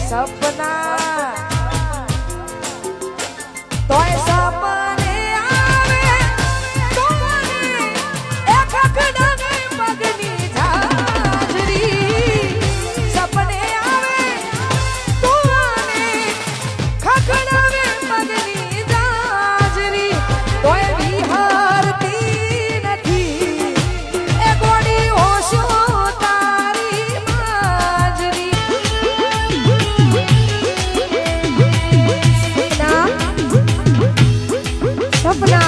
सपना तोय सपने आवे तोने एक खड़ाने पगनी झाजरी सपने आवे तोने खड़ावे पगनी झाजरी तोय विहारती नथी ए गोडी होशो सपना